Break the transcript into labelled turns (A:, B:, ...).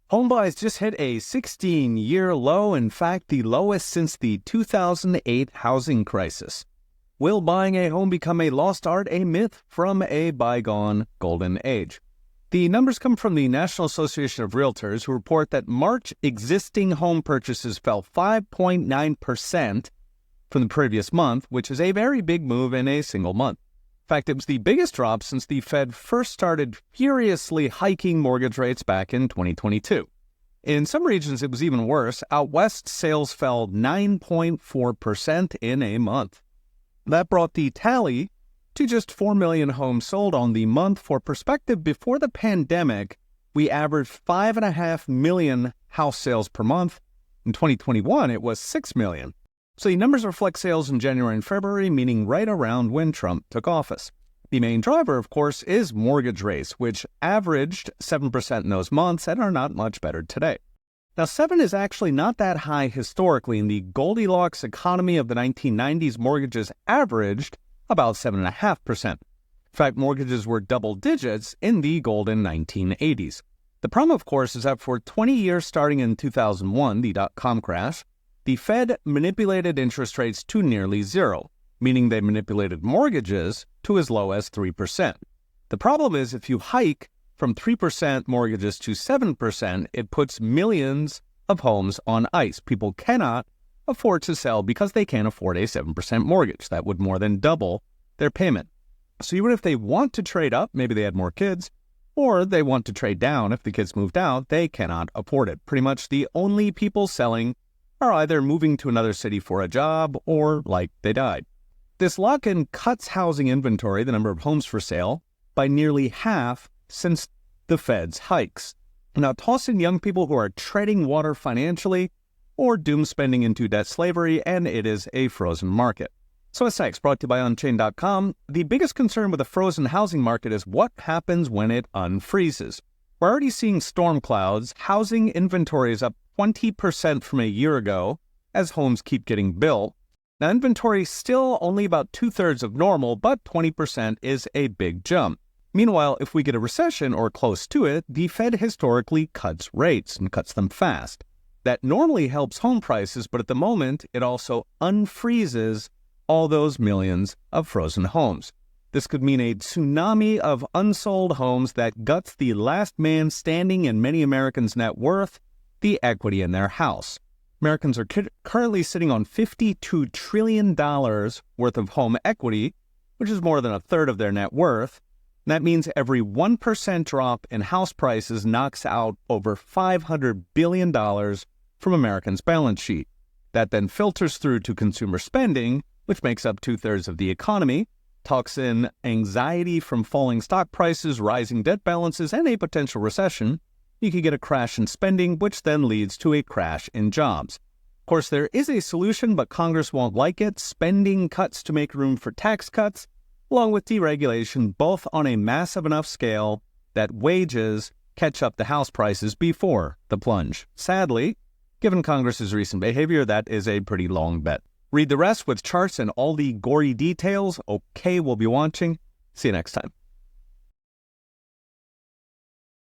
A: Home buys just hit a 16-year low, in fact, the lowest since the 2008 housing crisis. Will buying a home become a lost art, a myth from a bygone golden age? The numbers come from the National Association of Realtors, who report that March existing home purchases fell 5.9% from the previous month, which is a very big move in a single month. In fact, it was the biggest drop since the Fed first started furiously hiking mortgage rates back in 2022. In some regions, it was even worse. Out west, sales fell 9.4% in a month. That brought the tally to just 4 million homes sold on the month. For perspective, before the pandemic, we averaged 5.5 million house sales per month. In 2021, it was 6 million. So the numbers reflect sales in January and February, meaning right around when Trump took office. The main driver, of course, is mortgage rates, which averaged 7% in those months and are not much better today. Now, 7 is actually not that high historically. In the Goldilocks economy of the 1990s, mortgages averaged about 7.5%. In fact, mortgages were double digits in the golden 1980s. The problem, of course, is that for 20 years starting in 2001, the dot-com crash, the Fed manipulated interest rates to nearly zero, meaning they manipulated mortgages to as low as 3%. The problem is if you hike from 3% mortgages to 7%, it puts millions of homes on ice. People cannot afford to sell because they can't afford a 7% mortgage. That would more than double their payment. So even if they want to trade up, maybe they had more kids, or they want to trade down if the kids moved out, they cannot afford it. Pretty much the only people selling are either moving to another city for a job or like they died. This lock-in cuts housing inventory, the number of homes for sale, by nearly half since the Fed's hikes. Now, toss in young people who are treading water financially or doom spending into debt slavery, and it is a frozen market. So as next, brought to you by Unchained.com, the biggest concern with a frozen housing market is what happens when it unfreezes. We're already seeing storm clouds. Housing inventory is up 20% from a year ago as homes keep getting built. Now, inventory is still only about 2/3 of normal, but 20% is a big jump. Meanwhile, if we get a recession or close to it, the Fed historically cuts rates and cuts them fast. That normally helps home prices, but at the moment, it also unfreezes all those millions of frozen homes. This could mean a tsunami of unsold homes that guts the last man standing in many Americans' net worth, the equity in their house. Americans are currently sitting on $52 trillion worth of home equity, which is more than a third of their net worth. And that means every 1% drop in house prices knocks out over $500 billion from Americans' balance sheet. That then filters through to consumer spending, which makes up 2/3 of the economy, talks in anxiety from falling stock prices, rising debt balances, and a potential recession. You could get a crash in spending, which then leads to a crash in jobs. Of course, there is a solution, but Congress won't like it. Spending cuts to make room for tax cuts, along with deregulation, both on a massive enough scale that wages catch up to house prices before the plunge. Sadly, given Congress's recent behavior, that is a pretty long bet. Read the rest with charts and all the gory details. Okay, we'll be watching. See you next time.